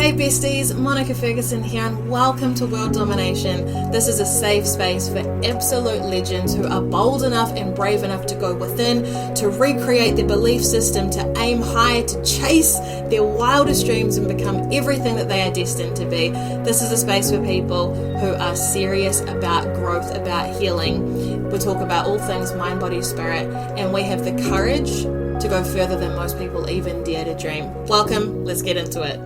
Hey besties, Monica Ferguson here and welcome to World Domination. This is a safe space for absolute legends who are bold enough and brave enough to go within, to recreate their belief system, to aim high, to chase their wildest dreams and become everything that they are destined to be. This is a space for people who are serious about growth, about healing. We talk about all things mind, body, spirit, and we have the courage to go further than most people even dare to dream. Welcome, let's get into it.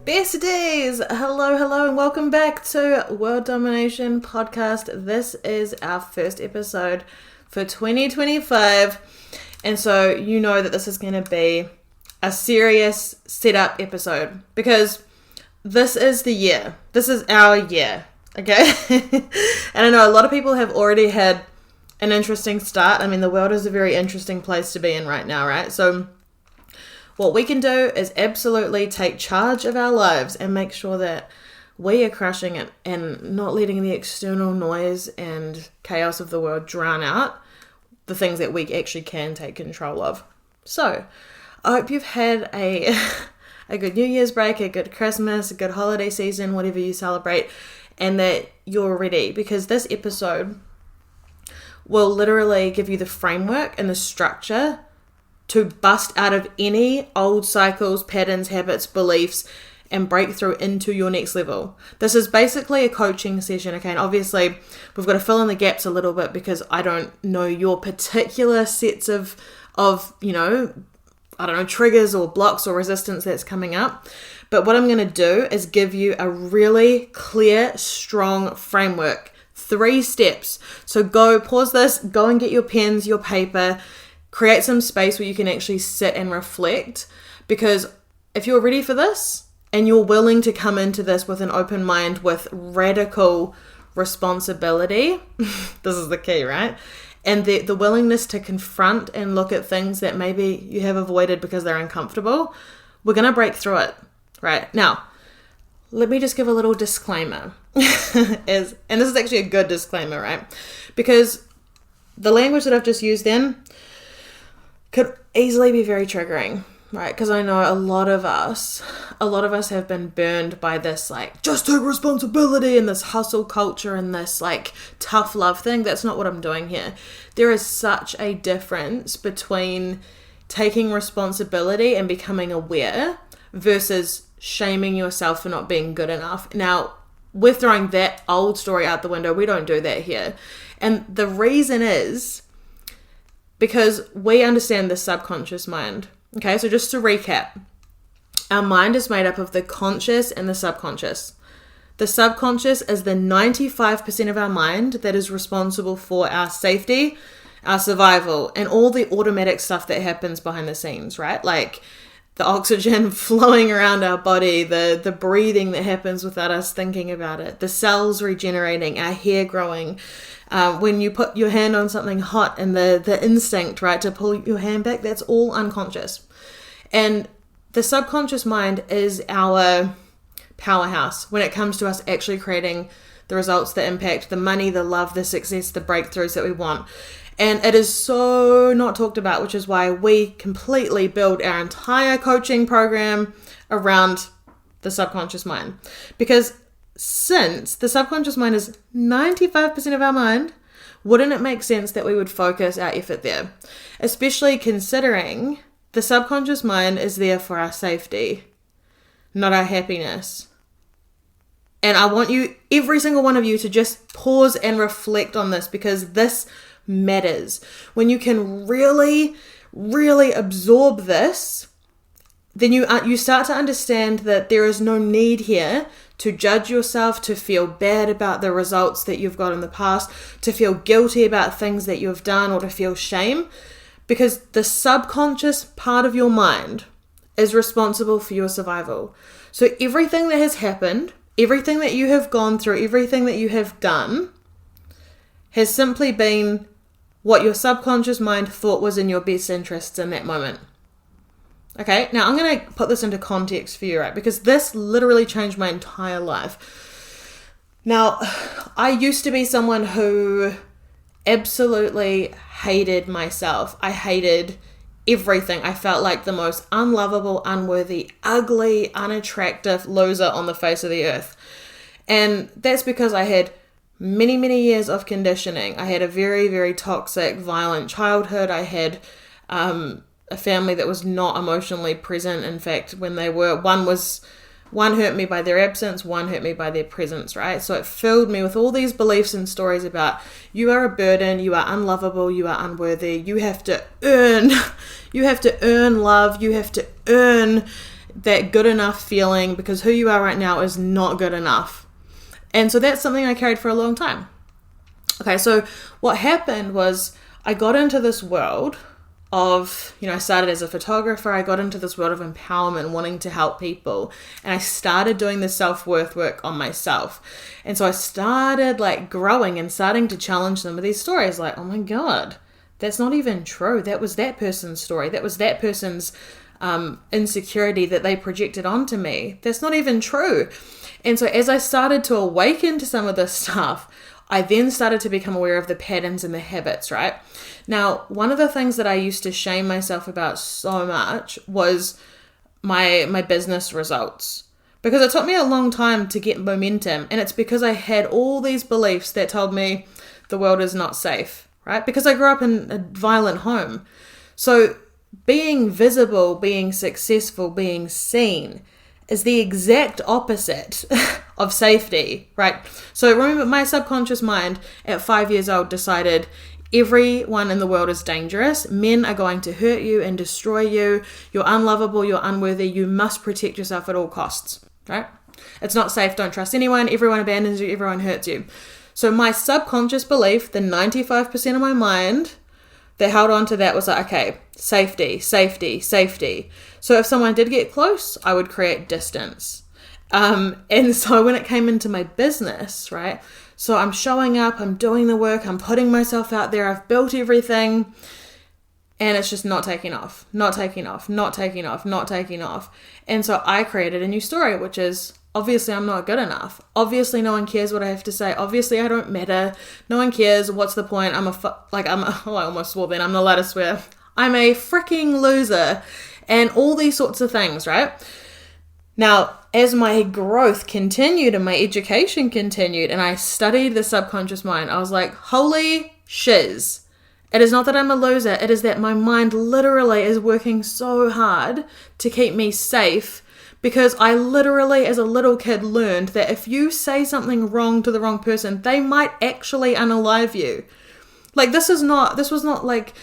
Besties, hello, and welcome back to World Domination Podcast. This is our first episode for 2025, and so you know that this is going to be a serious setup episode because this is the year. This is our year, okay? And I know a lot of people have already had an interesting start. I mean, the world is a very interesting place to be in right now, right? So what we can do is absolutely take charge of our lives and make sure that we are crushing it and not letting the external noise and chaos of the world drown out the things that we actually can take control of. So, I hope you've had a good New Year's break, a good Christmas, a good holiday season, whatever you celebrate, and that you're ready, because this episode will literally give you the framework and the structure to bust out of any old cycles, patterns, habits, beliefs, and break through into your next level. This is basically a coaching session, okay? And obviously, we've got to fill in the gaps a little bit because I don't know your particular sets of triggers or blocks or resistance that's coming up. But what I'm going to do is give you a really clear, strong framework. 3 steps. So go, pause this, go and get your pens, your paper, create some space where you can actually sit and reflect, because if you're ready for this and you're willing to come into this with an open mind, with radical responsibility, this is the key, right? And the willingness to confront and look at things that maybe you have avoided because they're uncomfortable, we're going to break through it, right? Now, let me just give a little disclaimer. And this is actually a good disclaimer, right? Because the language that I've just used then could easily be very triggering, right? Because I know a lot of us have been burned by this, like, just take responsibility and this hustle culture and this, like, tough love thing. That's not what I'm doing here. There is such a difference between taking responsibility and becoming aware versus shaming yourself for not being good enough. Now, we're throwing that old story out the window. We don't do that here. And the reason is because we understand the subconscious mind. Okay, so just to recap, our mind is made up of the conscious and the subconscious. The subconscious is the 95% of our mind that is responsible for our safety, our survival, and all the automatic stuff that happens behind the scenes, right? Like the oxygen flowing around our body, the breathing that happens without us thinking about it, the cells regenerating, our hair growing, when you put your hand on something hot and the instinct, right, to pull your hand back, that's all unconscious. And the subconscious mind is our powerhouse when it comes to us actually creating the results, the impact, the money, the love, the success, the breakthroughs that we want. And it is so not talked about, which is why we completely build our entire coaching program around the subconscious mind. Because since the subconscious mind is 95% of our mind, wouldn't it make sense that we would focus our effort there? Especially considering the subconscious mind is there for our safety, not our happiness. And I want you, every single one of you, to just pause and reflect on this, because this matters. When you can really, really absorb this, then you start to understand that there is no need here to judge yourself, to feel bad about the results that you've got in the past, to feel guilty about things that you've done, or to feel shame, because the subconscious part of your mind is responsible for your survival. So everything that has happened, everything that you have gone through, everything that you have done has simply been what your subconscious mind thought was in your best interests in that moment. Okay, now I'm going to put this into context for you, right? Because this literally changed my entire life. Now, I used to be someone who absolutely hated myself. I hated everything. I felt like the most unlovable, unworthy, ugly, unattractive loser on the face of the earth. And that's because I had many, many years of conditioning. I had a very, very toxic, violent childhood. I had a family that was not emotionally present. In fact, when they were, one hurt me by their absence, one hurt me by their presence, right? So it filled me with all these beliefs and stories about you are a burden, you are unlovable, you are unworthy, you have to earn love, you have to earn that good enough feeling because who you are right now is not good enough. And so that's something I carried for a long time. Okay, so what happened was I got into this world of, I started as a photographer. I got into this world of empowerment, wanting to help people. And I started doing the self-worth work on myself. And so I started growing and starting to challenge some of these stories. Like, oh my God, that's not even true. That was that person's story. That was that person's insecurity that they projected onto me. That's not even true. And so as I started to awaken to some of this stuff, I then started to become aware of the patterns and the habits, right? Now, one of the things that I used to shame myself about so much was my business results. Because it took me a long time to get momentum. And it's because I had all these beliefs that told me the world is not safe, right? Because I grew up in a violent home. So being visible, being successful, being seen is the exact opposite of safety, right? So remember, my subconscious mind at 5 years old decided everyone in the world is dangerous. Men are going to hurt you and destroy you. You're unlovable, you're unworthy. You must protect yourself at all costs, right? It's not safe. Don't trust anyone. Everyone abandons you. Everyone hurts you. So my subconscious belief, the 95% of my mind that held on to that was like, okay, safety, safety, safety. So if someone did get close, I would create distance. And so when it came into my business, right? So I'm showing up, I'm doing the work, I'm putting myself out there, I've built everything, and it's just not taking off, not taking off, not taking off, not taking off. And so I created a new story, which is, obviously I'm not good enough. Obviously no one cares what I have to say. Obviously I don't matter. No one cares. What's the point? I almost swore then. I'm not allowed to swear. I'm a freaking loser. And all these sorts of things, right? Now, as my growth continued and my education continued and I studied the subconscious mind, I was like, holy shiz. It is not that I'm a loser. It is that my mind literally is working so hard to keep me safe, because I literally, as a little kid, learned that if you say something wrong to the wrong person, they might actually unalive you. This was not like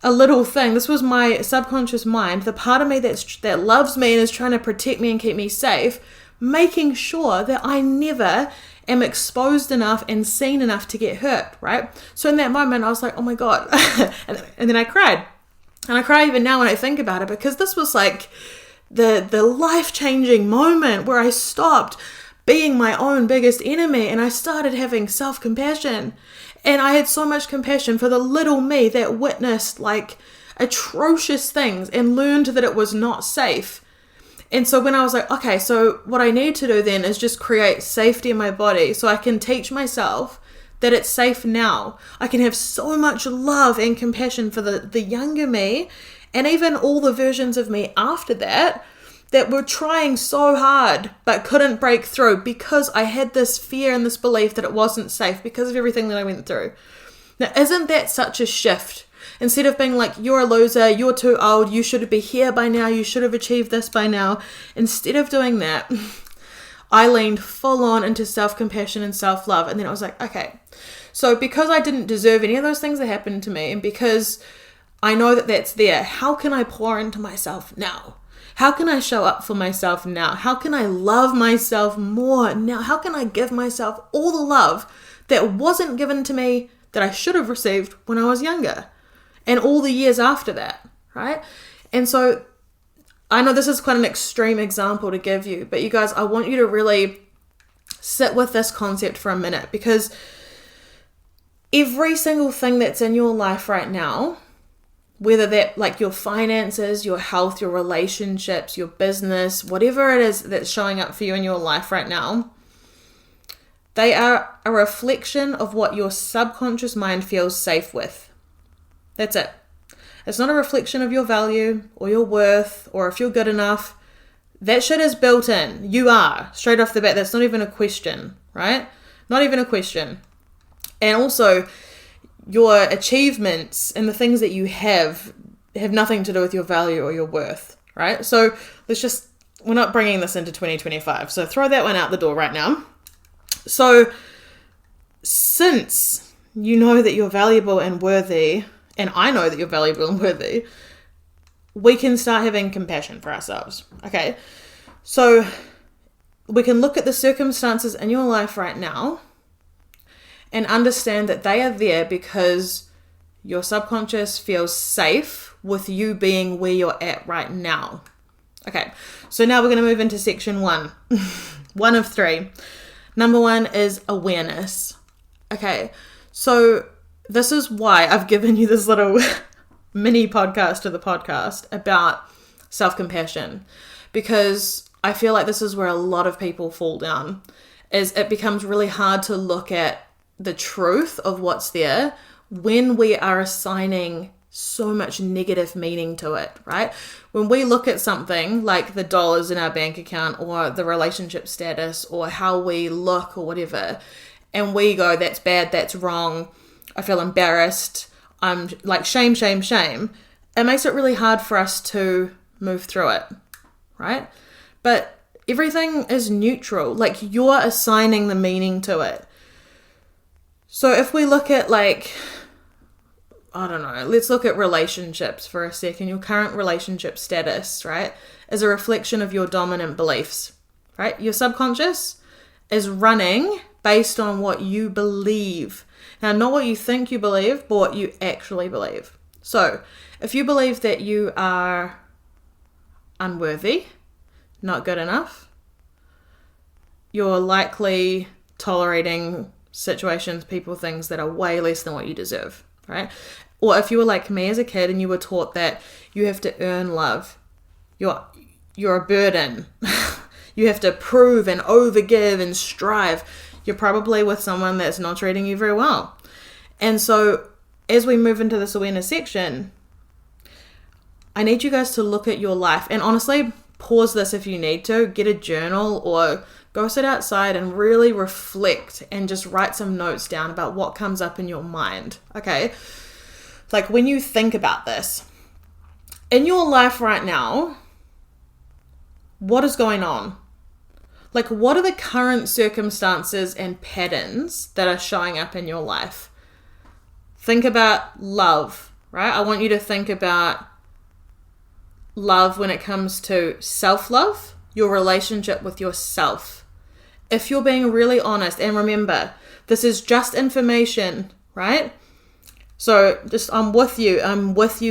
a little thing. This was my subconscious mind, the part of me that loves me and is trying to protect me and keep me safe, making sure that I never am exposed enough and seen enough to get hurt, right? So in that moment, I was like, oh my God. and then I cried. And I cry even now when I think about it, because this was the life-changing moment where I stopped being my own biggest enemy and I started having self-compassion. And I had so much compassion for the little me that witnessed atrocious things and learned that it was not safe. And so when I was like, okay, so what I need to do then is just create safety in my body so I can teach myself that it's safe now. I can have so much love and compassion for the younger me, and even all the versions of me after that were trying so hard but couldn't break through because I had this fear and this belief that it wasn't safe because of everything that I went through. Now, isn't that such a shift? Instead of being like, you're a loser, you're too old, you should be here by now, you should have achieved this by now. Instead of doing that, I leaned full on into self-compassion and self-love. And then I was like, okay, so because I didn't deserve any of those things that happened to me, and because I know that that's there, how can I pour into myself now? How can I show up for myself now? How can I love myself more now? How can I give myself all the love that wasn't given to me that I should have received when I was younger and all the years after that, right? And so I know this is quite an extreme example to give you, but you guys, I want you to really sit with this concept for a minute, because every single thing that's in your life right now, whether that your finances, your health, your relationships, your business, whatever it is that's showing up for you in your life right now, they are a reflection of what your subconscious mind feels safe with. That's it. It's not a reflection of your value or your worth or if you're good enough. That shit is built in. You are. Straight off the bat. That's not even a question, right? Not even a question. And also, your achievements and the things that you have nothing to do with your value or your worth, right? So we're not bringing this into 2025. So throw that one out the door right now. So since you know that you're valuable and worthy, and I know that you're valuable and worthy, we can start having compassion for ourselves. Okay. So we can look at the circumstances in your life right now and understand that they are there because your subconscious feels safe with you being where you're at right now. Okay, so now we're going to move into section 1. 1 of 3. Number 1 is awareness. Okay, so this is why I've given you this little mini podcast to the podcast about self-compassion, because I feel like this is where a lot of people fall down, is it becomes really hard to look at the truth of what's there when we are assigning so much negative meaning to it, right? When we look at something like the dollars in our bank account or the relationship status or how we look or whatever, and we go, that's bad, that's wrong, I feel embarrassed, I'm like shame, it makes it really hard for us to move through it, right? But everything is neutral, like you're assigning the meaning to it. So if we look at let's look at relationships for a second. Your current relationship status, right, is a reflection of your dominant beliefs, right? Your subconscious is running based on what you believe. Now, not what you think you believe, but what you actually believe. So if you believe that you are unworthy, not good enough, you're likely tolerating situations, people, things that are way less than what you deserve, right? Or if you were like me as a kid and you were taught that you have to earn love, you're a burden, you have to prove and overgive and strive, you're probably with someone that's not treating you very well. And so as we move into this awareness section, I need you guys to look at your life and honestly pause this if you need to, get a journal or go sit outside and really reflect and just write some notes down about what comes up in your mind, okay? Like when you think about this, in your life right now, what is going on? Like what are the current circumstances and patterns that are showing up in your life? Think about love, right? I want you to think about love when it comes to self-love, your relationship with yourself. If you're being really honest, and remember, this is just information, right? So just, I'm with you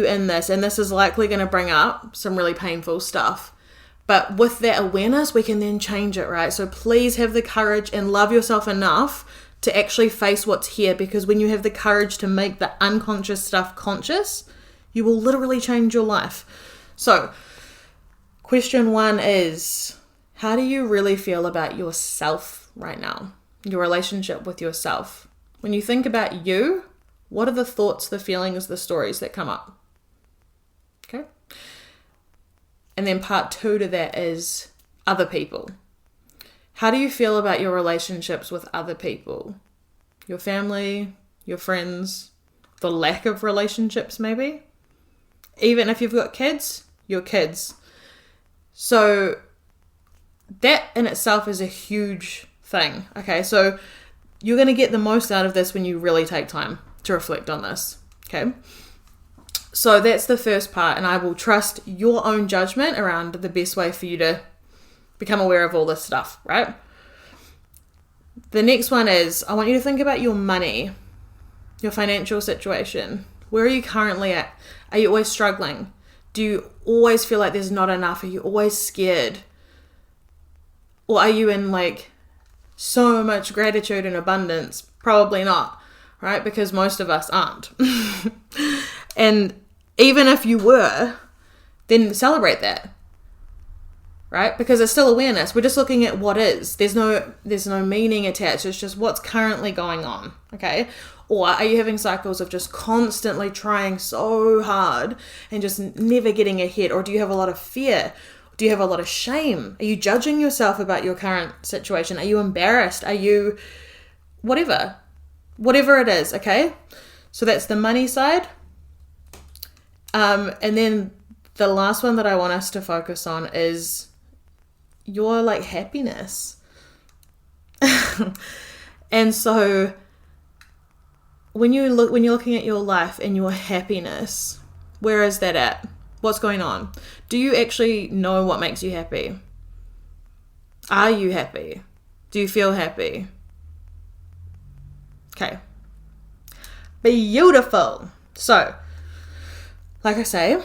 in this, and this is likely going to bring up some really painful stuff. But with that awareness, we can then change it, right? So please have the courage and love yourself enough to actually face what's here, because when you have the courage to make the unconscious stuff conscious, you will literally change your life. So question 1 is, how do you really feel about yourself right now? Your relationship with yourself. When you think about you, what are the thoughts, the feelings, the stories that come up? Okay. And then part 2 to that is other people. How do you feel about your relationships with other people? Your family, your friends, the lack of relationships maybe? Even if you've got kids, your kids. So that in itself is a huge thing. Okay, so you're going to get the most out of this when you really take time to reflect on this. Okay, so that's the first part, and I will trust your own judgment around the best way for you to become aware of all this stuff, right? The next one is, I want you to think about your money, your financial situation. Where are you currently at? Are you always struggling? Do you always feel like there's not enough? Are you always scared? Or are you in like so much gratitude and abundance? Probably not, right? Because most of us aren't. And even if you were, then celebrate that, right? Because it's still awareness. We're just looking at what is. There's no meaning attached. It's just what's currently going on, okay? Or are you having cycles of just constantly trying so hard and just never getting ahead? Or do you have a lot of fear? Do you have a lot of shame? Are you judging yourself about your current situation? Are you embarrassed? Are you whatever it is, okay? So that's the money side. And then the last one that I want us to focus on is your like happiness. And so when you're looking at your life and your happiness, where is that at? What's going on? Do you actually know what makes you happy? Are you happy? Do you feel happy? Okay. Beautiful. So, like I say,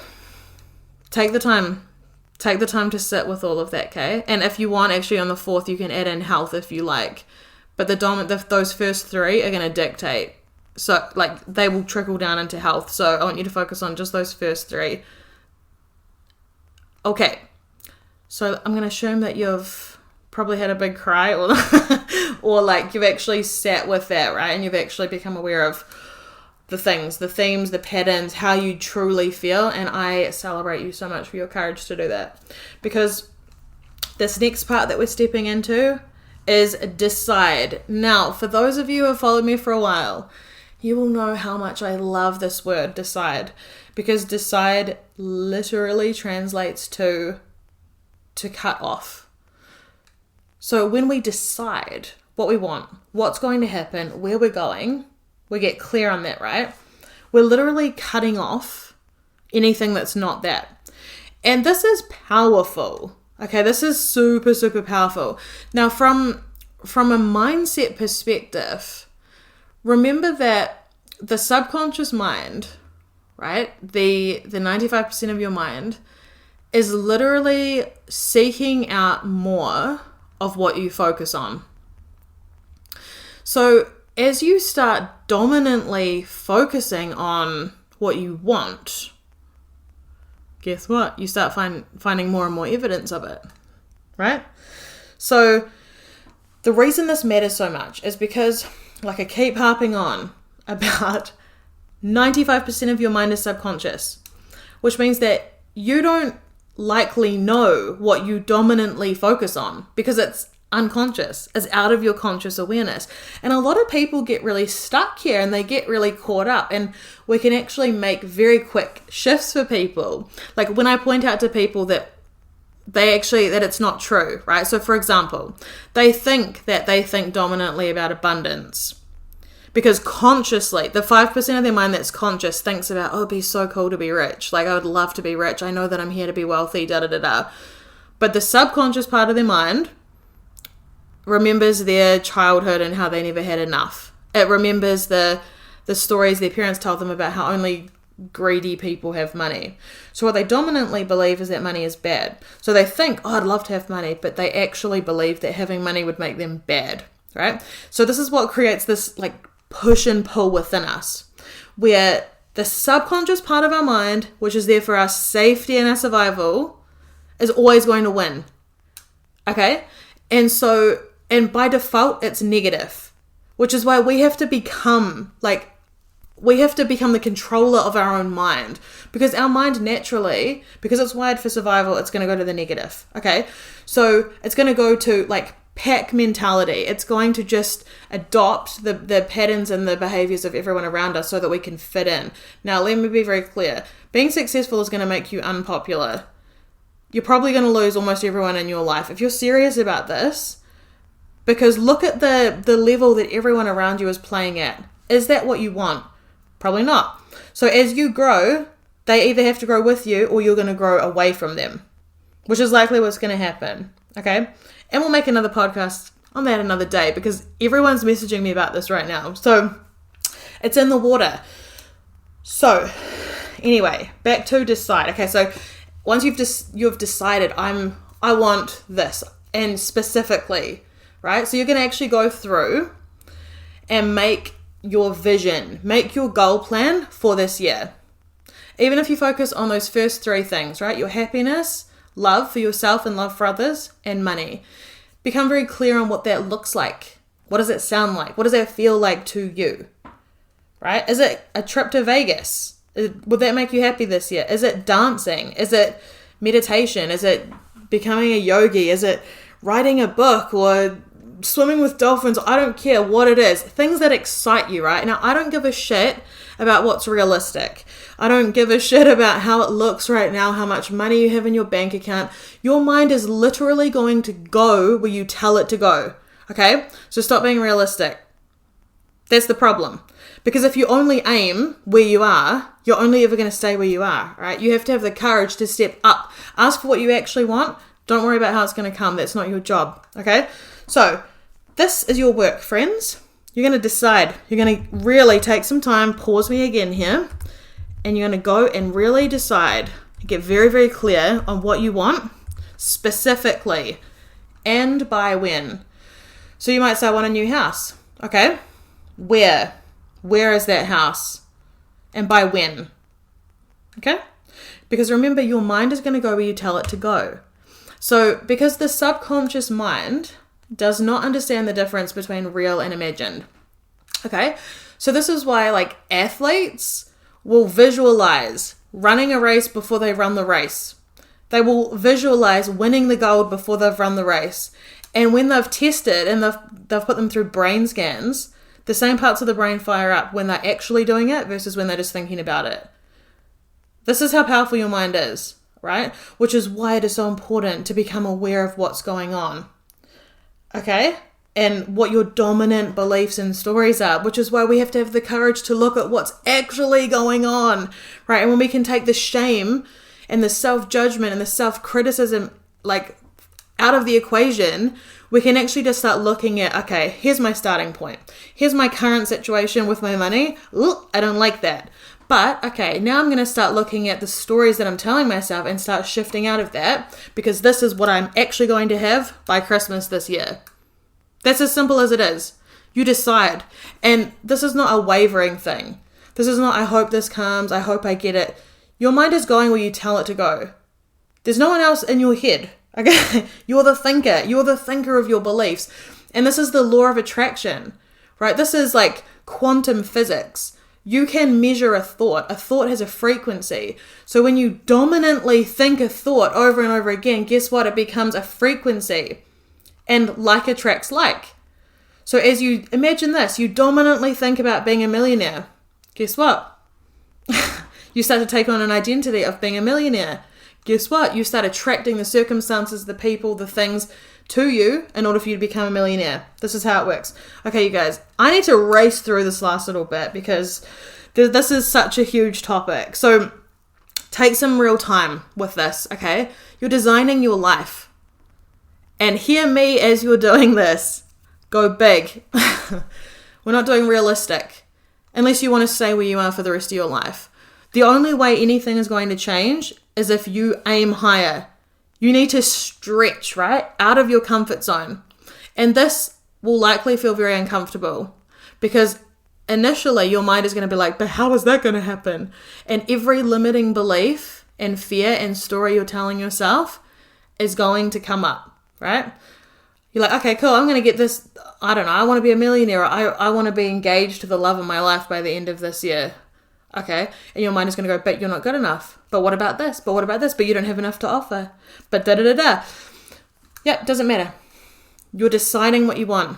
take the time to sit with all of that, okay? And if you want, actually on the 4th, you can add in health if you like. But those first 3 are going to dictate. So, like, they will trickle down into health. So I want you to focus on just those first 3. Okay. So I'm going to assume that you've probably had a big cry or like you've actually sat with that, right? And you've actually become aware of the things, the themes, the patterns, how you truly feel. And I celebrate you so much for your courage to do that. Because this next part that we're stepping into is decide. Now, for those of you who have followed me for a while, you will know how much I love this word, decide. Because decide literally translates to cut off. So when we decide what we want, what's going to happen, where we're going, we get clear on that, right? We're literally cutting off anything that's not that. And this is powerful. Okay, this is super, super powerful. Now, from a mindset perspective, remember that the subconscious mind, right, the 95% of your mind is literally seeking out more of what you focus on. So as you start dominantly focusing on what you want, guess what? You start finding more and more evidence of it, right? So the reason this matters so much is because, like I keep harping on, about 95% of your mind is subconscious, which means that you don't likely know what you dominantly focus on because it's unconscious, it's out of your conscious awareness. And a lot of people get really stuck here and they get really caught up, and we can actually make very quick shifts for people. Like when I point out to people that it's not true, right? So for example, they think dominantly about abundance because consciously, the 5% of their mind that's conscious thinks about, oh, it'd be so cool to be rich. Like I would love to be rich. I know that I'm here to be wealthy, da-da-da-da. But the subconscious part of their mind remembers their childhood and how they never had enough. It remembers the stories their parents told them about how only greedy people have money. So what they dominantly believe is that money is bad. So they think, oh, I'd love to have money, but they actually believe that having money would make them bad, right? So this is what creates this like push and pull within us, where the subconscious part of our mind, which is there for our safety and our survival, is always going to win. Okay? And by default, it's negative, which is why we have to become the controller of our own mind, because our mind naturally, because it's wired for survival, it's going to go to the negative. Okay. So it's going to go to like pack mentality. It's going to just adopt the patterns and the behaviors of everyone around us so that we can fit in. Now, let me be very clear. Being successful is going to make you unpopular. You're probably going to lose almost everyone in your life if you're serious about this. Because look at the level that everyone around you is playing at. Is that what you want? Probably not. So as you grow, they either have to grow with you or you're going to grow away from them, which is likely what's going to happen. Okay? And we'll make another podcast on that another day because everyone's messaging me about this right now. So it's in the water. So anyway, back to decide. Okay, so once you've decided I want this, and specifically, right? So you're going to actually go through and make your vision, make your goal plan for this year. Even if you focus on those first 3 things, right? Your happiness, love for yourself and love for others, and money. Become very clear on what that looks like. What does it sound like? What does that feel like to you? right? Is it a trip to Vegas? Would that make you happy this year? Is it dancing? Is it meditation? Is it becoming a yogi? Is it writing a book or swimming with dolphins? I don't care what it is. Things that excite you, right? Now, I don't give a shit about what's realistic. I don't give a shit about how it looks right now, how much money you have in your bank account. Your mind is literally going to go where you tell it to go, okay? So stop being realistic. That's the problem. Because if you only aim where you are, you're only ever going to stay where you are, right? You have to have the courage to step up. Ask for what you actually want. Don't worry about how it's going to come. That's not your job, okay? So this is your work, friends. You're going to decide. You're going to really take some time, pause me again here, and you're going to go and really decide, get very, very clear on what you want specifically and by when. So you might say, I want a new house. Okay. Where? Where is that house? And by when? Okay. Because remember, your mind is going to go where you tell it to go. So because the subconscious mind does not understand the difference between real and imagined. Okay, so this is why like athletes will visualize running a race before they run the race. They will visualize winning the gold before they've run the race. And when they've tested and they've put them through brain scans, the same parts of the brain fire up when they're actually doing it versus when they're just thinking about it. This is how powerful your mind is, right? Which is why it is so important to become aware of what's going on. Okay? And what your dominant beliefs and stories are, which is why we have to have the courage to look at what's actually going on, right? And when we can take the shame and the self-judgment and the self-criticism like out of the equation, we can actually just start looking at, okay, here's my starting point. Here's my current situation with my money. Ooh, I don't like that. But, okay, now I'm going to start looking at the stories that I'm telling myself and start shifting out of that because this is what I'm actually going to have by Christmas this year. That's as simple as it is. You decide. And this is not a wavering thing. This is not, I hope this comes, I hope I get it. Your mind is going where you tell it to go. There's no one else in your head. Okay? You're the thinker. You're the thinker of your beliefs. And this is the law of attraction, right? This is like quantum physics. You can measure a thought. A thought has a frequency. So when you dominantly think a thought over and over again, guess what? It becomes a frequency. And like attracts like. So as you imagine this, you dominantly think about being a millionaire. Guess what? You start to take on an identity of being a millionaire. Guess what? You start attracting the circumstances, the people, the things to you in order for you to become a millionaire. This is how it works. Okay, you guys, I need to race through this last little bit because this is such a huge topic. So take some real time with this, okay? You're designing your life. And hear me as you're doing this. Go big. We're not doing realistic. Unless you want to stay where you are for the rest of your life. The only way anything is going to change is if you aim higher. You need to stretch, right? Out of your comfort zone. And this will likely feel very uncomfortable. Because initially your mind is going to be like, but how is that going to happen? And every limiting belief and fear and story you're telling yourself is going to come up. Right? You're like, okay, cool. I'm going to get this. I don't know. I want to be a millionaire. Or I want to be engaged to the love of my life by the end of this year. Okay. And your mind is going to go, but you're not good enough. But what about this? But what about this? But you don't have enough to offer. But da-da-da-da. Yep. Doesn't matter. You're deciding what you want.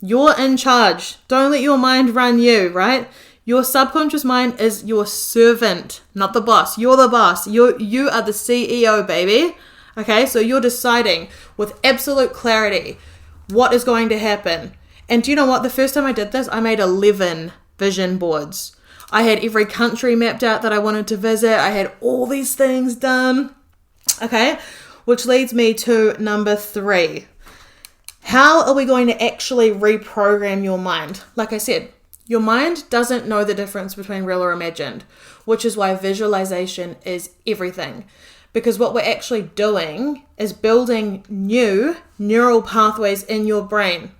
You're in charge. Don't let your mind run you, right? Your subconscious mind is your servant, not the boss. You're the boss. You are the CEO, baby. Okay, so you're deciding with absolute clarity what is going to happen. And do you know what? The first time I did this, I made 11 vision boards. I had every country mapped out that I wanted to visit. I had all these things done. Okay, which leads me to number 3. How are we going to actually reprogram your mind? Like I said, your mind doesn't know the difference between real or imagined, which is why visualization is everything. Because what we're actually doing is building new neural pathways in your brain.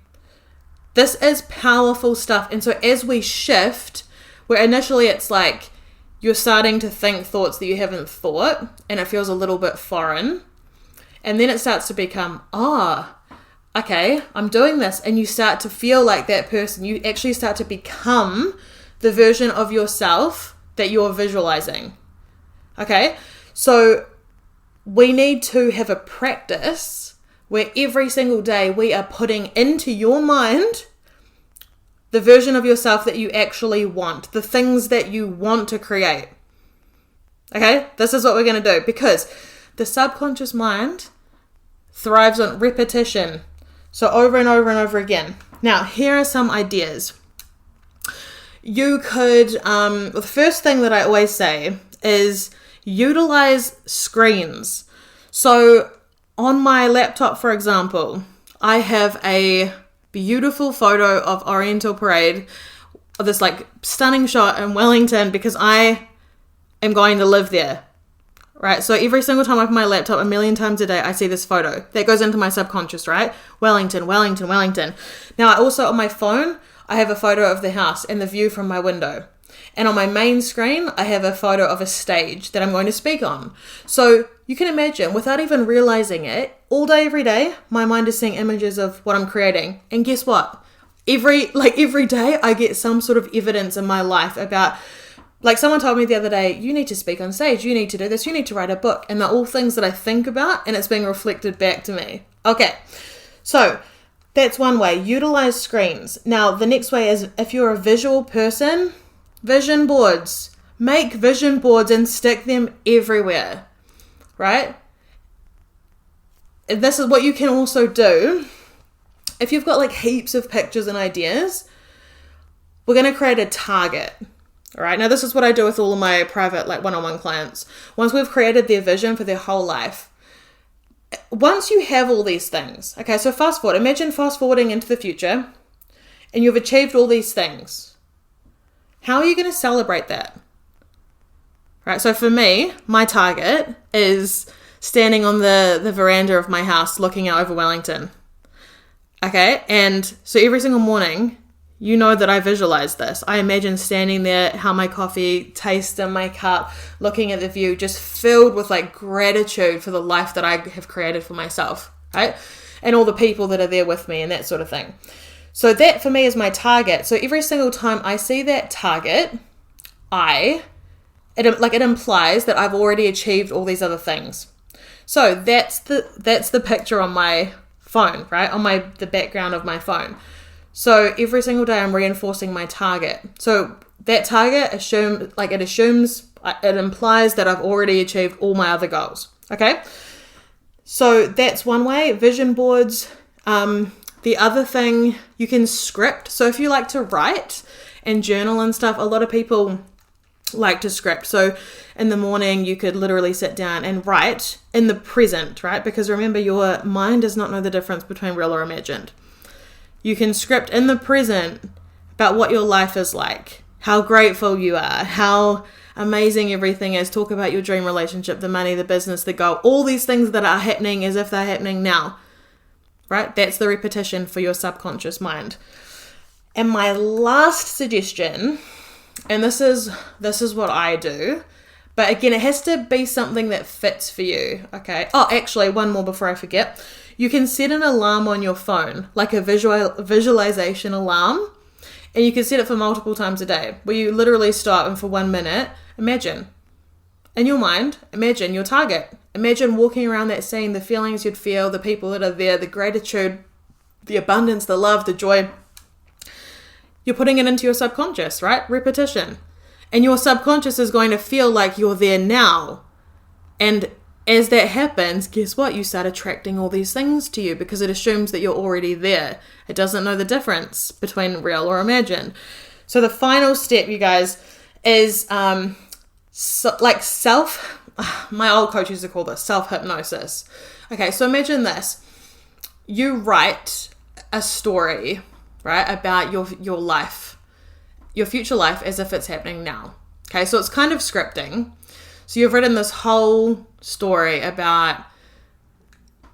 This is powerful stuff. And so as we shift, where initially it's like you're starting to think thoughts that you haven't thought, and it feels a little bit foreign. And then it starts to become, okay, I'm doing this. And you start to feel like that person. You actually start to become the version of yourself that you're visualizing. Okay? So we need to have a practice where every single day we are putting into your mind the version of yourself that you actually want, the things that you want to create. Okay? This is what we're going to do, because the subconscious mind thrives on repetition. So over and over and over again. Now, here are some ideas. You could, the first thing that I always say is utilize screens. So on my laptop, for example, I have a beautiful photo of Oriental Parade, of this like stunning shot in Wellington, because I am going to live there. Right? So every single time I open my laptop, a million times a day, I see this photo. That goes into my subconscious, right? Wellington, Wellington, Wellington. Now, I also, on my phone, I have a photo of the house and the view from my window. And on my main screen, I have a photo of a stage that I'm going to speak on. So you can imagine, without even realizing it, all day, every day, my mind is seeing images of what I'm creating. And guess what? Every day, I get some sort of evidence in my life about, like someone told me the other day, you need to speak on stage, you need to do this, you need to write a book. And they're all things that I think about, and it's being reflected back to me. Okay, so that's one way. Utilize screens. Now, the next way is, if you're a visual person, vision boards. Make vision boards and stick them everywhere, right? And this is what you can also do. If you've got like heaps of pictures and ideas, we're going to create a target. All right. Now, this is what I do with all of my private, like one-on-one clients. Once we've created their vision for their whole life, once you have all these things, okay, so fast forward, imagine fast forwarding into the future and you've achieved all these things. How are you going to celebrate that? Right. So for me, my target is standing on the veranda of my house looking out over Wellington. Okay. And so every single morning, you know that I visualize this. I imagine standing there, how my coffee tastes in my cup, looking at the view, just filled with like gratitude for the life that I have created for myself, right? And all the people that are there with me and that sort of thing. So that for me is my target. So every single time I see that target, it implies that I've already achieved all these other things. So that's the picture on my phone, right? On the background of my phone. So every single day I'm reinforcing my target. So that target it implies that I've already achieved all my other goals. Okay. So that's one way. Vision boards. The other thing, you can script. So if you like to write and journal and stuff, a lot of people like to script. So in the morning, you could literally sit down and write in the present, right? Because remember, your mind does not know the difference between real or imagined. You can script in the present about what your life is like, how grateful you are, how amazing everything is. Talk about your dream relationship, the money, the business, the goal, all these things that are happening as if they're happening now, right? That's the repetition for your subconscious mind. And my last suggestion, and this is what I do, but again, it has to be something that fits for you, okay? Oh, actually, one more before I forget. You can set an alarm on your phone, like a visualization alarm, and you can set it for multiple times a day, where you literally stop and for 1 minute, imagine, in your mind, imagine your target. Imagine walking around that scene, the feelings you'd feel, the people that are there, the gratitude, the abundance, the love, the joy. You're putting it into your subconscious, right? Repetition. And your subconscious is going to feel like you're there now. And as that happens, guess what? You start attracting all these things to you because it assumes that you're already there. It doesn't know the difference between real or imagined. So the final step, you guys, is my old coach used to call this self-hypnosis. Okay, so imagine this. You write a story, right, about your life, your future life as if it's happening now. Okay, so it's kind of scripting. So you've written this whole story about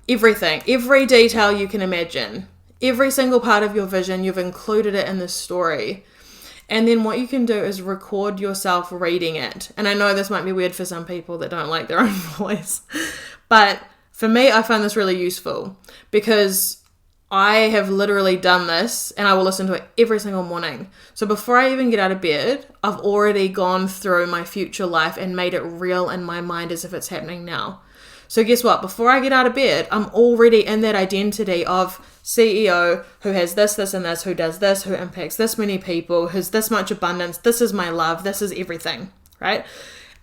everything, every detail you can imagine, every single part of your vision, you've included it in this story. And then what you can do is record yourself reading it. And I know this might be weird for some people that don't like their own voice, but for me, I find this really useful because I have literally done this, and I will listen to it every single morning. So before I even get out of bed, I've already gone through my future life and made it real in my mind as if it's happening now. So guess what? Before I get out of bed, I'm already in that identity of CEO who has this, this, and this, who does this, who impacts this many people, who's this much abundance, this is my love, this is everything, right?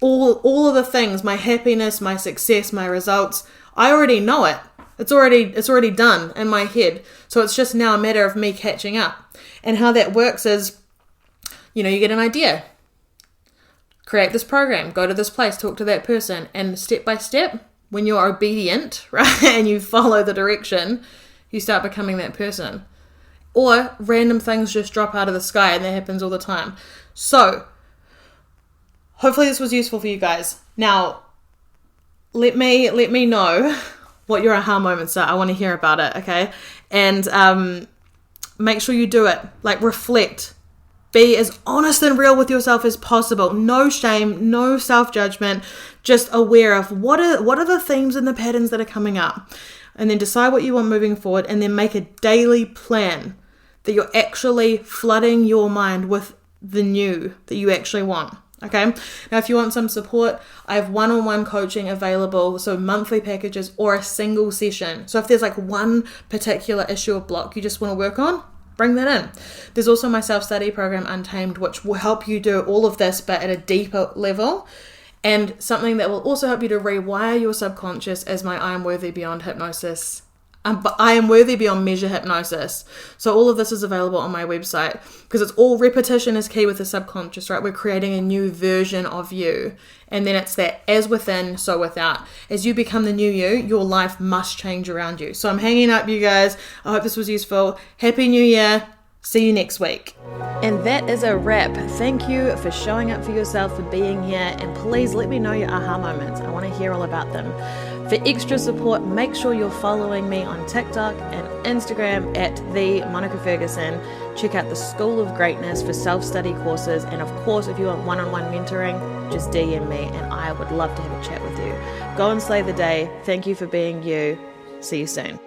All of the things, my happiness, my success, my results, I already know it. It's already done in my head. So it's just now a matter of me catching up. And how that works is, you get an idea. Create this program, go to this place, talk to that person, and step by step, when you're obedient, right, and you follow the direction, you start becoming that person. Or random things just drop out of the sky, and that happens all the time. So, hopefully this was useful for you guys. Now, let me know what your aha moments are. I want to hear about it, okay? And make sure you do it. Like, reflect. Be as honest and real with yourself as possible. No shame, no self-judgment. Just aware of what are the themes and the patterns that are coming up. And then decide what you want moving forward, and then make a daily plan that you're actually flooding your mind with the new that you actually want. Okay. Now, if you want some support, I have one-on-one coaching available. So monthly packages or a single session. So if there's like one particular issue or block you just want to work on, bring that in. There's also my self-study program, Untamed, which will help you do all of this, but at a deeper level. And something that will also help you to rewire your subconscious is my I Am Worthy Beyond Hypnosis. But I Am Worthy Beyond Measure Hypnosis. So all of this is available on my website, because it's all repetition is key with the subconscious, right? We're creating a new version of you. And then it's that as within, so without. As you become the new you, your life must change around you. So I'm hanging up, you guys. I hope this was useful. Happy New Year. See you next week. And that is a wrap. Thank you for showing up for yourself, for being here. And please let me know your aha moments. I want to hear all about them. For extra support, make sure you're following me on TikTok and Instagram at @TheMonicaFerguson. Check out the School of Greatness for self-study courses. And of course, if you want one-on-one mentoring, just DM me and I would love to have a chat with you. Go and slay the day. Thank you for being you. See you soon.